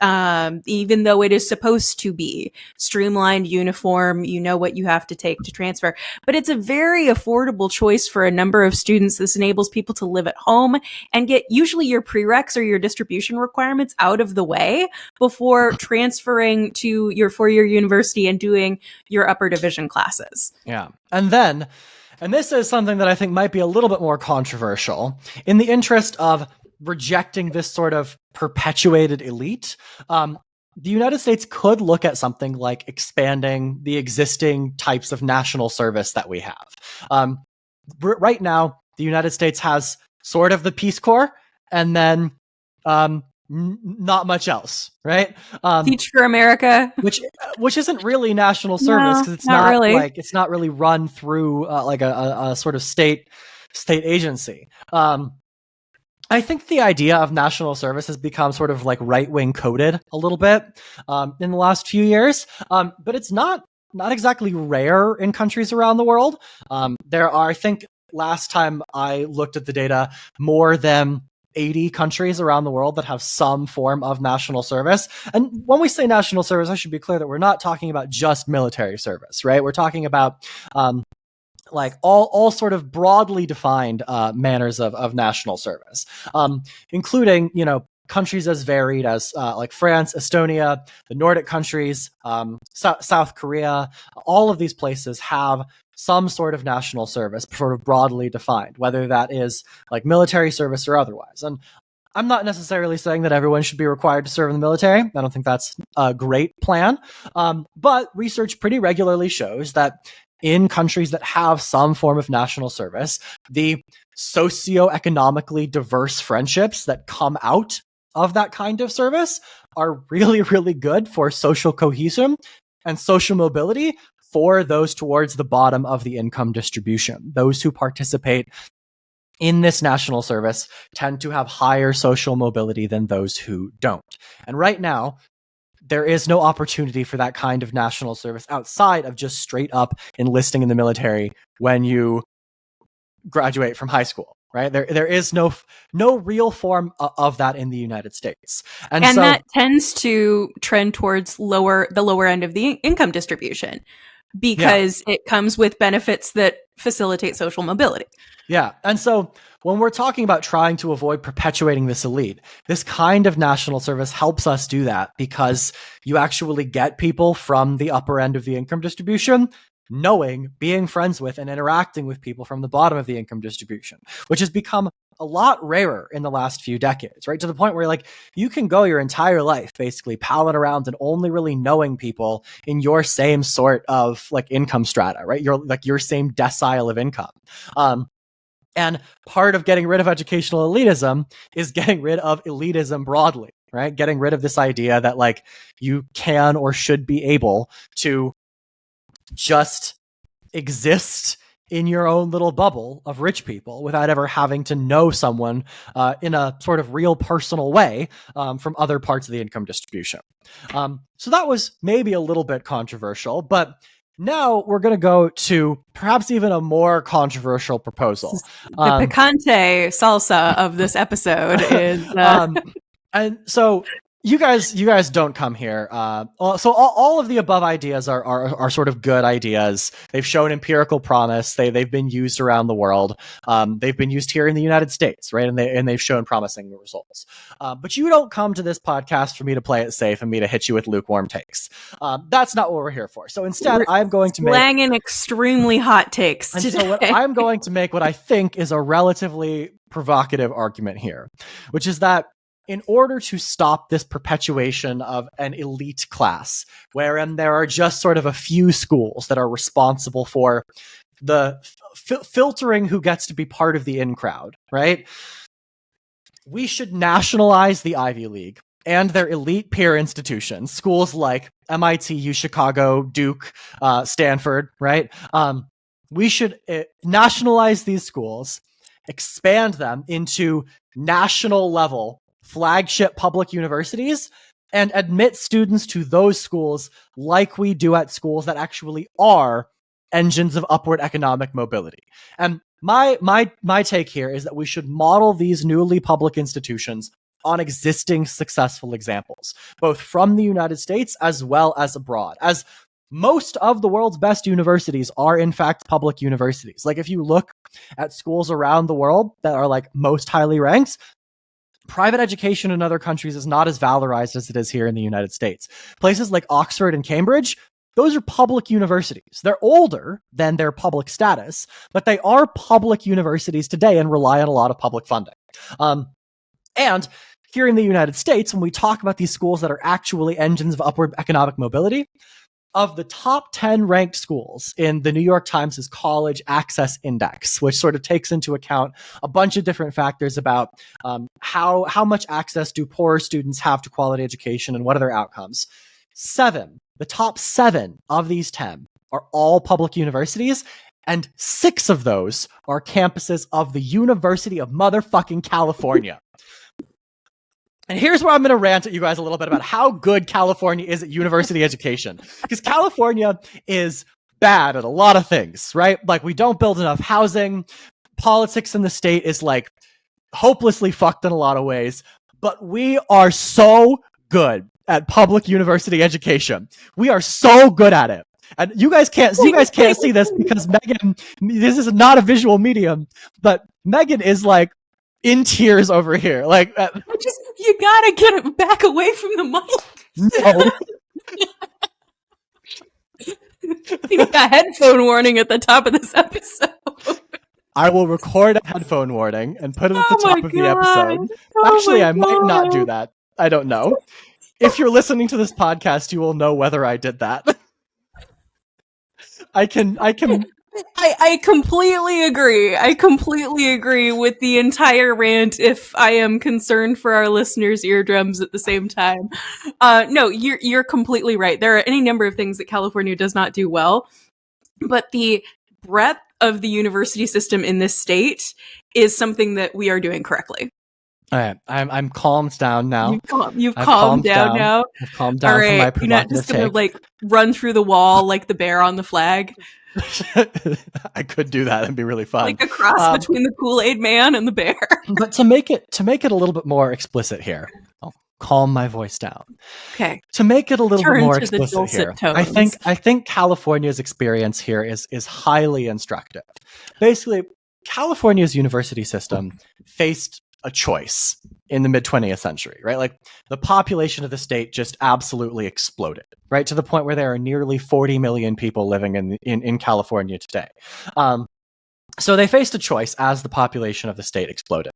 even though it is supposed to be streamlined, uniform. You know what you have to take to transfer. But it's a very affordable choice for a number of students. This enables people to live at home and get usually your prereqs or your distribution requirements out of the way before transferring to your 4-year university and doing your upper division classes. Yeah. And this is something that I think might be a little bit more controversial, in the interest of rejecting this sort of perpetuated elite. The United States could look at something like expanding the existing types of national service that we have. Right now, the United States has sort of the Peace Corps, and then not much else, right? Teach for America, which isn't really national service, because it's not really. It's not really run through like a sort of state agency. I think the idea of national service has become sort of like right-wing coded a little bit in the last few years, but it's not exactly rare in countries around the world. There are, I think, last time I looked at the data, more than 80 countries around the world that have some form of national service. And when we say national service, I should be clear that we're not talking about just military service, right? We're talking about like all sort of broadly defined manners of national service, including, countries as varied as like France, Estonia, the Nordic countries, South Korea. All of these places have some sort of national service, sort of broadly defined, whether that is like military service or otherwise. And I'm not necessarily saying that everyone should be required to serve in the military. I don't think that's a great plan. But research pretty regularly shows that in countries that have some form of national service, the socioeconomically diverse friendships that come out of that kind of service are really, really good for social cohesion and social mobility for those towards the bottom of the income distribution. Those who participate in this national service tend to have higher social mobility than those who don't. And right now, there is no opportunity for that kind of national service outside of just straight up enlisting in the military when you graduate from high school. Right? There is no real form of that in the United States. And so that tends to trend towards the lower end of the income distribution because it comes with benefits that facilitate social mobility. Yeah. And so when we're talking about trying to avoid perpetuating this elite, this kind of national service helps us do that because you actually get people from the upper end of the income distribution knowing, being friends with, and interacting with people from the bottom of the income distribution, which has become a lot rarer in the last few decades, right? To the point where like you can go your entire life basically palling around and only really knowing people in your same sort of like income strata, right? Your same decile of income. And part of getting rid of educational elitism is getting rid of elitism broadly, right? Getting rid of this idea that like you can or should be able to just exist in your own little bubble of rich people without ever having to know someone in a sort of real personal way from other parts of the income distribution. So that was maybe a little bit controversial, but now we're going to go to perhaps even a more controversial proposal. The picante salsa of this episode is... and so you guys don't come here. So all of the above ideas are sort of good ideas. They've shown empirical promise. They've been used around the world. They've been used here in the United States, right? And they've shown promising results. But you don't come to this podcast for me to play it safe and me to hit you with lukewarm takes. That's not what we're here for. So instead, I'm going to make slanging extremely hot takes. And so I'm going to make what I think is a relatively provocative argument here, which is that in order to stop this perpetuation of an elite class, wherein there are just sort of a few schools that are responsible for the filtering who gets to be part of the in crowd, right? We should nationalize the Ivy League and their elite peer institutions, schools like MIT, U Chicago, Duke, Stanford, right? We should nationalize these schools, expand them into national level flagship public universities, and admit students to those schools like we do at schools that actually are engines of upward economic mobility. And my take here is that we should model these newly public institutions on existing successful examples, both from the United States as well as abroad, as most of the world's best universities are in fact public universities. Like if you look at schools around the world that are like most highly ranked, private education in other countries is not as valorized as it is here in the United States. Places like Oxford and Cambridge, those are public universities. They're older than their public status, but they are public universities today and rely on a lot of public funding. And here in the United States, when we talk about these schools that are actually engines of upward economic mobility, of the top 10 ranked schools in the New York Times' College Access Index, which sort of takes into account a bunch of different factors about how much access do poorer students have to quality education and what are their outcomes. The top 7 of these 10 are all public universities, and 6 of those are campuses of the University of motherfucking California. And here's where I'm going to rant at you guys a little bit about how good California is at university education. Because California is bad at a lot of things, right? Like we don't build enough housing. Politics in the state is like hopelessly fucked in a lot of ways. But we are so good at public university education. We are so good at it. And you guys can't see this because Megan, this is not a visual medium, but Megan is like in tears over here. Like, you gotta get it back away from the mic. No. You need a headphone warning at the top of this episode. I will record a headphone warning and put it at the top of the episode. Actually, I might not do that. I don't know. If you're listening to this podcast, you will know whether I did that. I can I completely agree. I completely agree with the entire rant. If I am concerned for our listeners' eardrums at the same time, no, you're completely right. There are any number of things that California does not do well, but the breadth of the university system in this state is something that we are doing correctly. All right, I'm calmed down now. You've I've calmed down now. I've calmed All down from right, my you're not provocative just gonna take. like run through the wall like the bear on the flag, I could do that. It'd be really fun. like a cross between the Kool-Aid Man and the bear. But to make it a little bit more explicit here, I'll calm my voice down. Okay. To make it a little bit more to the explicit dulcet here, tones. I think California's experience here is highly instructive. Basically, California's university system faced a choice in the mid 20th century, right? Like the population of the state just absolutely exploded, right? To the point where there are nearly 40 million people living in California today. So they faced a choice as the population of the state exploded.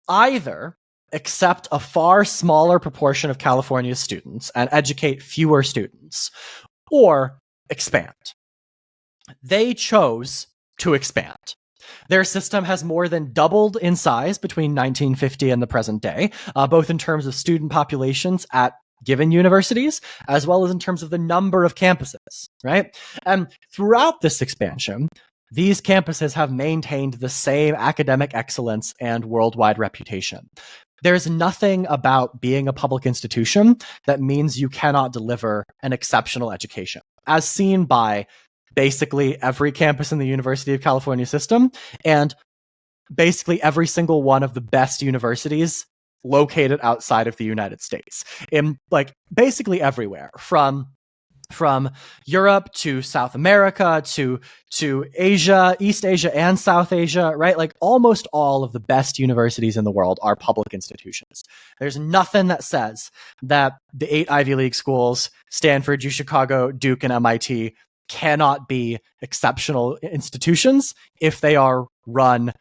Either accept a far smaller proportion of California's students and educate fewer students, or expand. They chose to expand. Their system has more than doubled in size between 1950 and the present day, both in terms of student populations at given universities, as well as in terms of the number of campuses, right? And throughout this expansion, these campuses have maintained the same academic excellence and worldwide reputation. There's nothing about being a public institution that means you cannot deliver an exceptional education, as seen by basically every campus in the University of California system and basically every single one of the best universities located outside of the United States, in like basically everywhere, from Europe to South America to Asia, East Asia and South Asia, right? Like almost all of the best universities in the world are public institutions. There's nothing that says that the 8 Ivy League schools, Stanford, UChicago, Duke, and MIT, cannot be exceptional institutions if they are run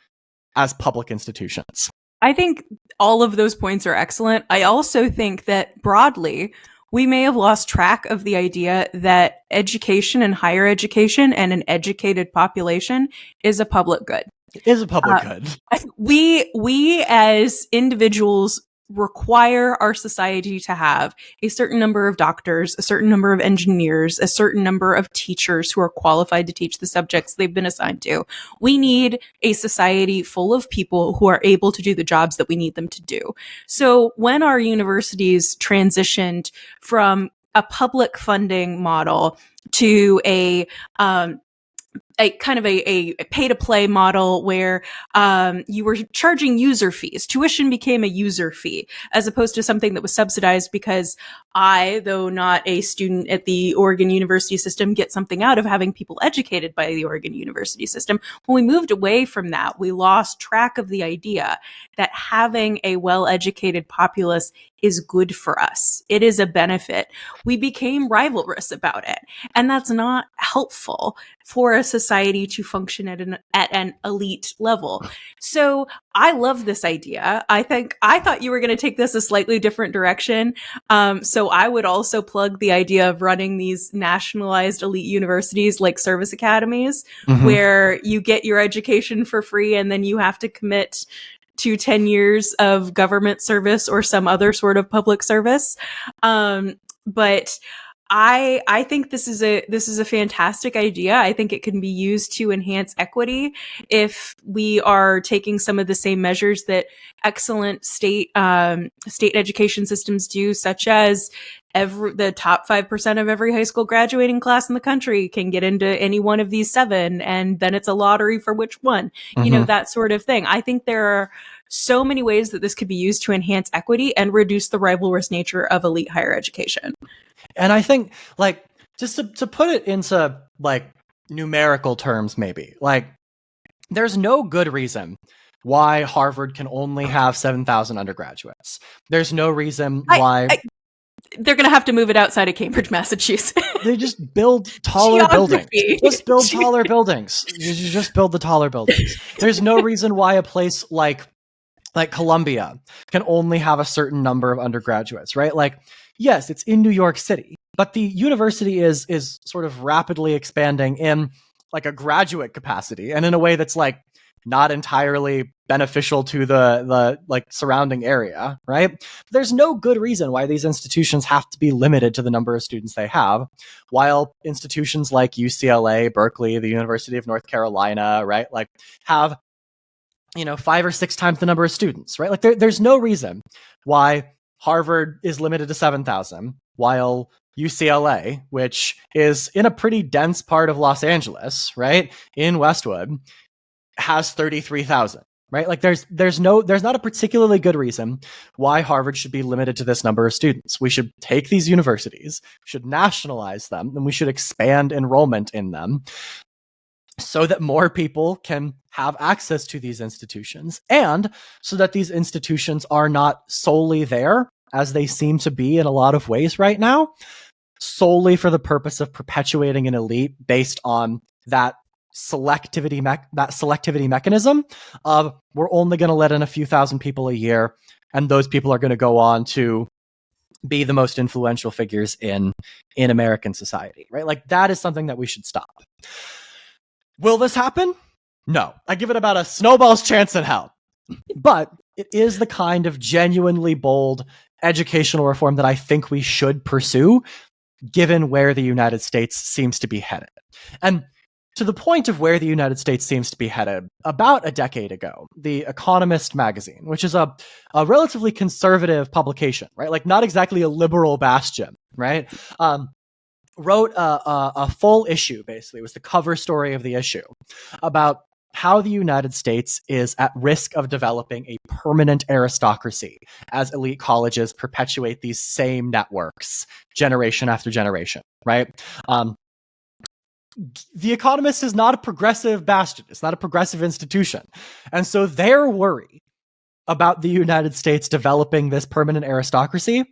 as public institutions. I think all of those points are excellent. I also think that broadly, we may have lost track of the idea that education and higher education and an educated population is a public good. It is a public good. We as individuals require our society to have a certain number of doctors, a certain number of engineers, a certain number of teachers who are qualified to teach the subjects they've been assigned to. We need a society full of people who are able to do the jobs that we need them to do. So when our universities transitioned from a public funding model to a kind of a pay-to-play model where you were charging user fees. Tuition became a user fee, as opposed to something that was subsidized because I, though not a student at the Oregon University system, get something out of having people educated by the Oregon University system. When we moved away from that, we lost track of the idea that having a well-educated populace is good for us. It is a benefit. We became rivalrous about it, and that's not helpful for a society to function at an elite level. So I love this idea. I thought you were going to take this a slightly different direction. So I would also plug the idea of running these nationalized elite universities like service academies, where you get your education for free and then you have to commit to 10 years of government service or some other sort of public service. But I think this is a fantastic idea. I think it can be used to enhance equity if we are taking some of the same measures that excellent state education systems do, such as the top 5% of every high school graduating class in the country can get into any one of these 7, and then it's a lottery for which one, you know, that sort of thing. I think there are so many ways that this could be used to enhance equity and reduce the rivalrous nature of elite higher education. And I think, like, just to put it into, like, numerical terms, maybe, like, there's no good reason why Harvard can only have 7,000 undergraduates. There's no reason why... They're going to have to move it outside of Cambridge, Massachusetts. They just build taller buildings. Just build taller buildings. You just build the taller buildings. There's no reason why a place like Columbia can only have a certain number of undergraduates, right? Like, yes, it's in New York City, but the university is sort of rapidly expanding in like a graduate capacity, and in a way that's like not entirely beneficial to the like surrounding area, right? But there's no good reason why these institutions have to be limited to the number of students they have, while institutions like UCLA, Berkeley, the University of North Carolina, right, like have 5 or 6 times the number of students, right? Like there's no reason why Harvard is limited to 7,000, while UCLA, which is in a pretty dense part of Los Angeles, right, in Westwood, has 33,000, right? Like there's not a particularly good reason why Harvard should be limited to this number of students. We should take these universities, should nationalize them, and we should expand enrollment in them so that more people can have access to these institutions, and so that these institutions are not solely there, as they seem to be in a lot of ways right now, solely for the purpose of perpetuating an elite based on that selectivity mechanism of we're only going to let in a few thousand people a year, and those people are going to go on to be the most influential figures in American society, right? Like that is something that we should stop. Will this happen? No. I give it about a snowball's chance in hell. But it is the kind of genuinely bold educational reform that I think we should pursue, given where the United States seems to be headed. And to the point of where the United States seems to be headed, about a decade ago, The Economist magazine, which is a relatively conservative publication, right? Like not exactly a liberal bastion, right? Wrote a full issue, basically. It was the cover story of the issue, about how the United States is at risk of developing a permanent aristocracy as elite colleges perpetuate these same networks generation after generation, right? The Economist is not a progressive bastion. It's not a progressive institution. And so their worry about the United States developing this permanent aristocracy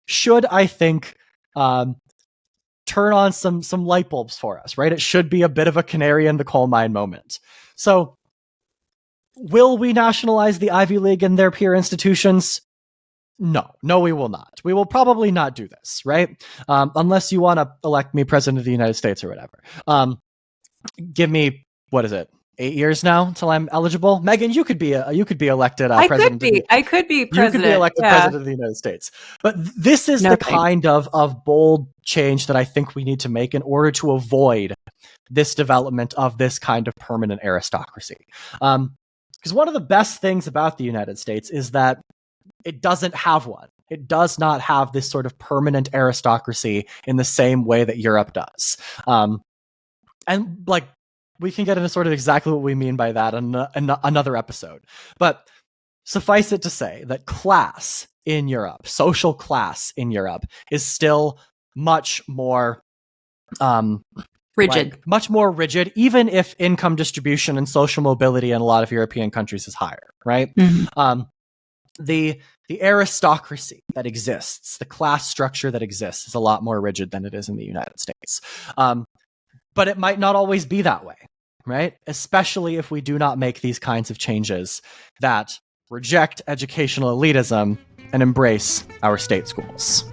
should, I think, turn on some light bulbs for us, right? It should be a bit of a canary in the coal mine moment. So will we nationalize the Ivy League and their peer institutions? No, we will not. We will probably not do this, right? Unless you want to elect me president of the United States or whatever. Give me, what is it, 8 years now until I'm eligible? Megan, you could be elected president. I could be president. You could be elected president of the United States. But this is kind of bold change that I think we need to make in order to avoid this development of this kind of permanent aristocracy. Because one of the best things about the United States is that it doesn't have one. It does not have this sort of permanent aristocracy in the same way that Europe does. And like, we can get into sort of exactly what we mean by that in another episode. But suffice it to say that class in Europe, social class in Europe, is still much more rigid. Much more rigid, even if income distribution and social mobility in a lot of European countries is higher, right? Mm-hmm. The aristocracy that exists, the class structure that exists, is a lot more rigid than it is in the United States. But it might not always be that way, right? Especially if we do not make these kinds of changes that reject educational elitism and embrace our state schools.